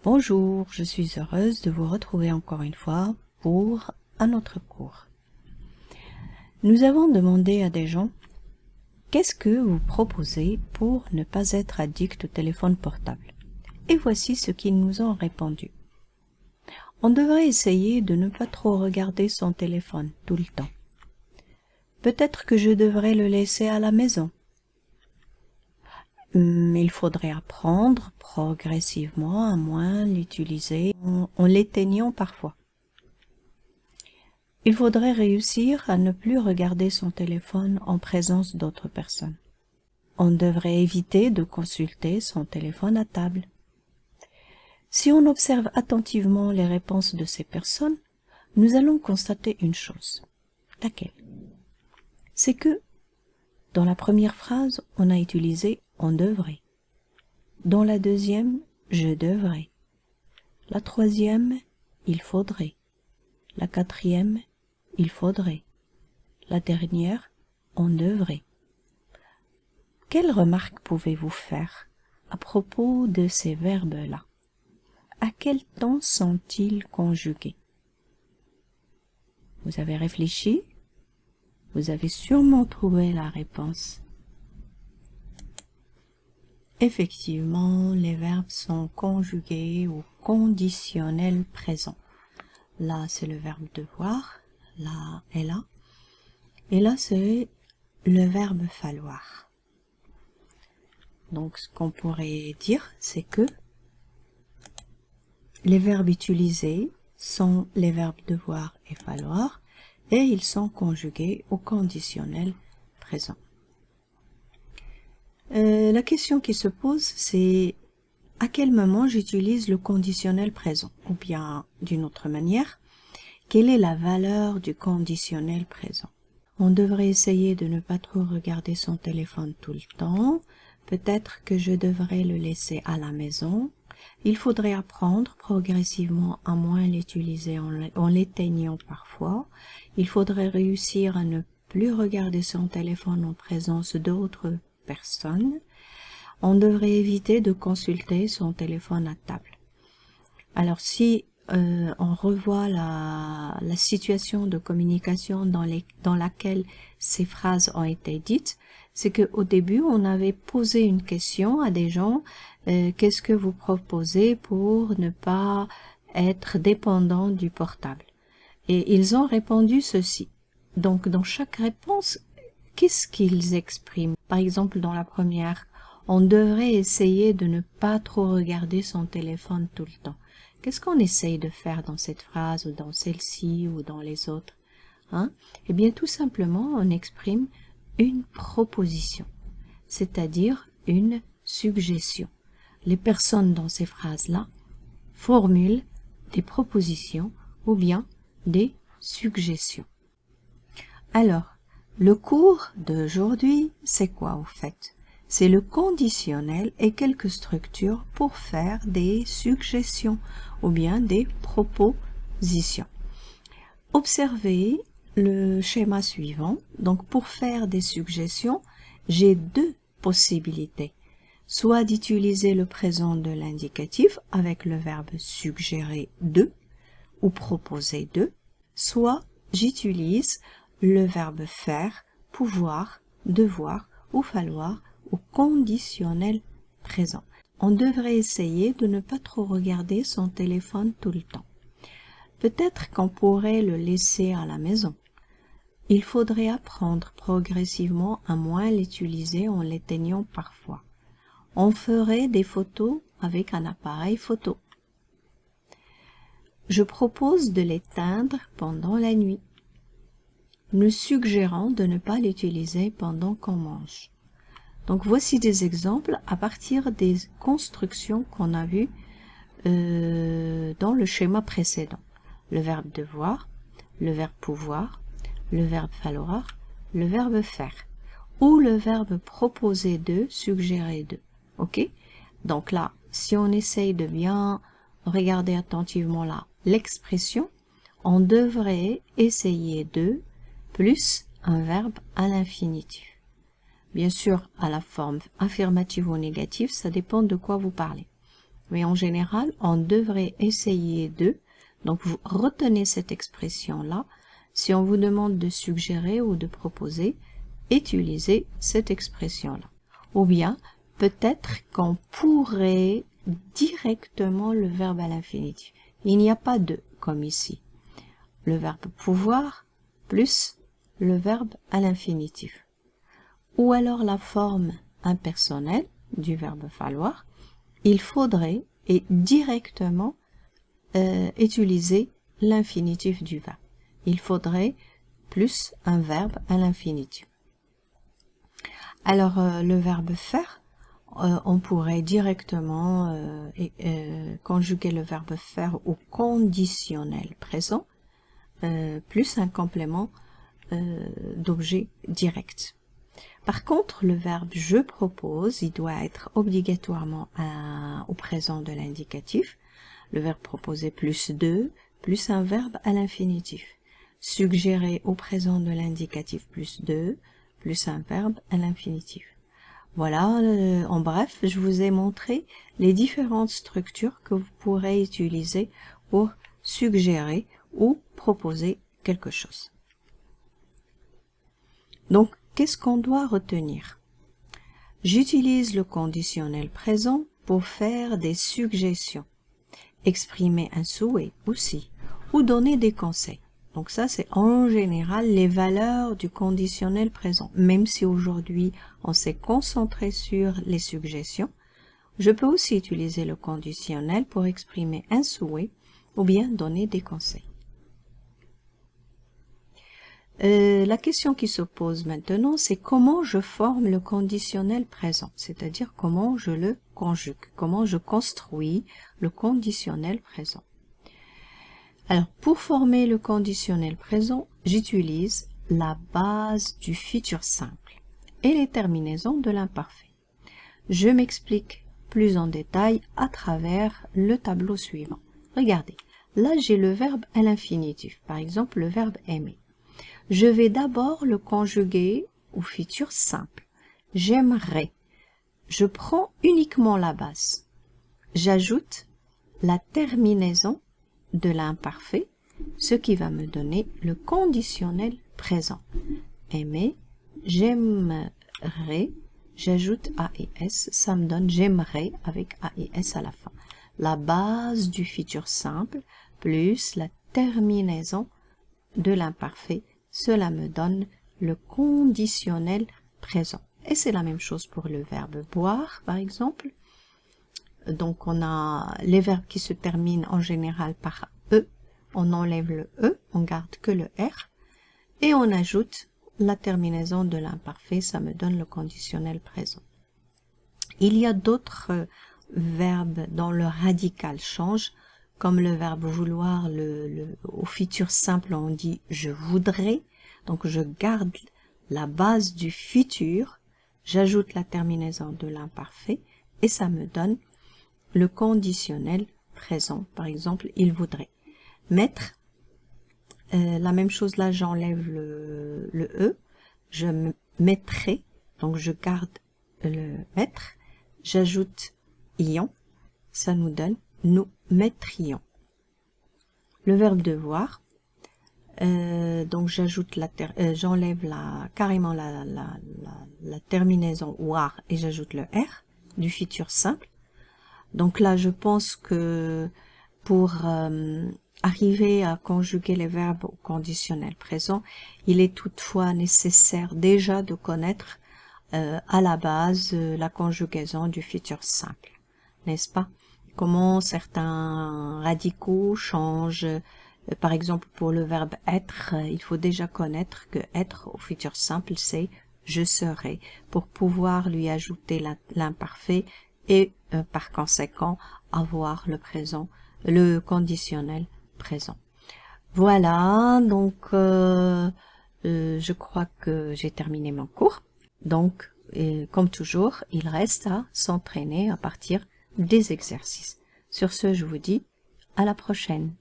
Bonjour, je suis heureuse de vous retrouver encore une fois pour un autre cours. Nous avons demandé à des gens qu'est-ce que vous proposez pour ne pas être addict au téléphone portable. Et voici ce qu'ils nous ont répondu. On devrait essayer de ne pas trop regarder son téléphone tout le temps. Peut-être que je devrais le laisser à la maison. Il faudrait apprendre progressivement à moins l'utiliser en l'éteignant parfois. Il faudrait réussir à ne plus regarder son téléphone en présence d'autres personnes. On devrait éviter de consulter son téléphone à table. Si on observe attentivement les réponses de ces personnes, nous allons constater une chose. Laquelle? C'est que, dans la première phrase, on a utilisé « on devrait ». Dans la deuxième, « je devrais ». La troisième, « il faudrait ». La quatrième, « il faudrait ». La dernière, « on devrait ». Quelles remarques pouvez-vous faire à propos de ces verbes-là? À quel temps sont-ils conjugués? Vous avez réfléchi? Vous avez sûrement trouvé la réponse. Effectivement, les verbes sont conjugués au conditionnel présent. Là, c'est le verbe devoir, là et là. Et là, c'est le verbe falloir. Donc, ce qu'on pourrait dire, c'est que les verbes utilisés sont les verbes devoir et falloir, et ils sont conjugués au conditionnel présent. La question qui se pose, c'est à quel moment j'utilise le conditionnel présent? Ou bien, d'une autre manière, quelle est la valeur du conditionnel présent? On devrait essayer de ne pas trop regarder son téléphone tout le temps. Peut-être que je devrais le laisser à la maison. Il faudrait apprendre progressivement à moins l'utiliser en l'éteignant parfois. Il faudrait réussir à ne plus regarder son téléphone en présence d'autres personnes. On devrait éviter de consulter son téléphone à table. Alors si on revoit la situation de communication dans laquelle ces phrases ont été dites, c'est qu'au début, on avait posé une question à des gens, qu'est-ce que vous proposez pour ne pas être dépendant du portable? Et ils ont répondu ceci. Donc, dans chaque réponse, qu'est-ce qu'ils expriment? Par exemple, dans la première, on devrait essayer de ne pas trop regarder son téléphone tout le temps. Qu'est-ce qu'on essaye de faire dans cette phrase ou dans celle-ci ou dans les autres? Eh bien, tout simplement, on exprime une proposition, c'est-à-dire une suggestion. Les personnes dans ces phrases-là formulent des propositions ou bien des suggestions. Alors, le cours d'aujourd'hui, c'est quoi au fait? C'est le conditionnel et quelques structures pour faire des suggestions ou bien des propositions. Observez le schéma suivant. Donc, pour faire des suggestions, j'ai deux possibilités. Soit d'utiliser le présent de l'indicatif avec le verbe suggérer de ou proposer de, soit j'utilise le verbe faire, pouvoir, devoir ou falloir au conditionnel présent. On devrait essayer de ne pas trop regarder son téléphone tout le temps. Peut-être qu'on pourrait le laisser à la maison. Il faudrait apprendre progressivement à moins l'utiliser en l'éteignant parfois. On ferait des photos avec un appareil photo. Je propose de l'éteindre pendant la nuit. Nous suggérons de ne pas l'utiliser pendant qu'on mange. Donc voici des exemples à partir des constructions qu'on a vues dans le schéma précédent. Le verbe devoir, le verbe pouvoir, le verbe falloir, le verbe faire, ou le verbe proposer de, suggérer de. Ok? Donc là, si on essaye de bien regarder attentivement là l'expression, on devrait essayer de plus un verbe à l'infinitif. Bien sûr, à la forme affirmative ou négative, ça dépend de quoi vous parlez. Mais en général, on devrait essayer de, donc vous retenez cette expression-là, si on vous demande de suggérer ou de proposer, utilisez cette expression-là. Ou bien, peut-être qu'on pourrait directement le verbe à l'infinitif. Il n'y a pas de, comme ici. Le verbe pouvoir plus le verbe à l'infinitif. Ou alors la forme impersonnelle du verbe falloir, il faudrait et directement utiliser l'infinitif du verbe. Il faudrait plus un verbe à l'infinitif. Alors, le verbe faire, on pourrait directement conjuguer le verbe faire au conditionnel présent, plus un complément d'objet direct. Par contre, le verbe je propose, il doit être obligatoirement au présent de l'indicatif. Le verbe proposer plus de, plus un verbe à l'infinitif. Suggérer au présent de l'indicatif plus de, plus un verbe à l'infinitif. Voilà, en bref, je vous ai montré les différentes structures que vous pourrez utiliser pour suggérer ou proposer quelque chose. Donc, qu'est-ce qu'on doit retenir? J'utilise le conditionnel présent pour faire des suggestions, exprimer un souhait aussi, ou donner des conseils. Donc ça, c'est en général les valeurs du conditionnel présent. Même si aujourd'hui, on s'est concentré sur les suggestions, je peux aussi utiliser le conditionnel pour exprimer un souhait ou bien donner des conseils. La question qui se pose maintenant, c'est comment je forme le conditionnel présent, c'est-à-dire comment je le conjugue, comment je construis le conditionnel présent. Alors, pour former le conditionnel présent, j'utilise la base du futur simple et les terminaisons de l'imparfait. Je m'explique plus en détail à travers le tableau suivant. Regardez, là j'ai le verbe à l'infinitif, par exemple le verbe aimer. Je vais d'abord le conjuguer au futur simple. J'aimerais. Je prends uniquement la base. J'ajoute la terminaison de l'imparfait, ce qui va me donner le conditionnel présent. Aimer, j'aimerais, j'ajoute AES, ça me donne j'aimerais avec AES à la fin. La base du futur simple plus la terminaison de l'imparfait, cela me donne le conditionnel présent. Et c'est la même chose pour le verbe boire, par exemple. Donc, on a les verbes qui se terminent en général par E. On enlève le E, on garde que le R. Et on ajoute la terminaison de l'imparfait, ça me donne le conditionnel présent. Il y a d'autres verbes dont le radical change, comme le verbe vouloir, au futur simple, on dit « je voudrais ». Donc, je garde la base du futur, j'ajoute la terminaison de l'imparfait et ça me donne le conditionnel présent. Par exemple, il voudrait. Mettre, la même chose là, j'enlève le E, je mettrai, donc je garde le mettre, j'ajoute ion, ça nous donne nous mettrions. Le verbe devoir, donc j'ajoute j'enlève carrément la terminaison war et j'ajoute le R du futur simple. Donc là, je pense que pour arriver à conjuguer les verbes au conditionnel présent, il est toutefois nécessaire déjà de connaître à la base la conjugaison du futur simple, n'est-ce pas? Comment certains radicaux changent. Par exemple, pour le verbe être, il faut déjà connaître que être au futur simple, c'est je serai, pour pouvoir lui ajouter l'imparfait et par conséquent avoir le présent, le conditionnel présent. Voilà, donc je crois que j'ai terminé mon cours. Donc, comme toujours, il reste à s'entraîner à partir des exercices. Sur ce, je vous dis à la prochaine.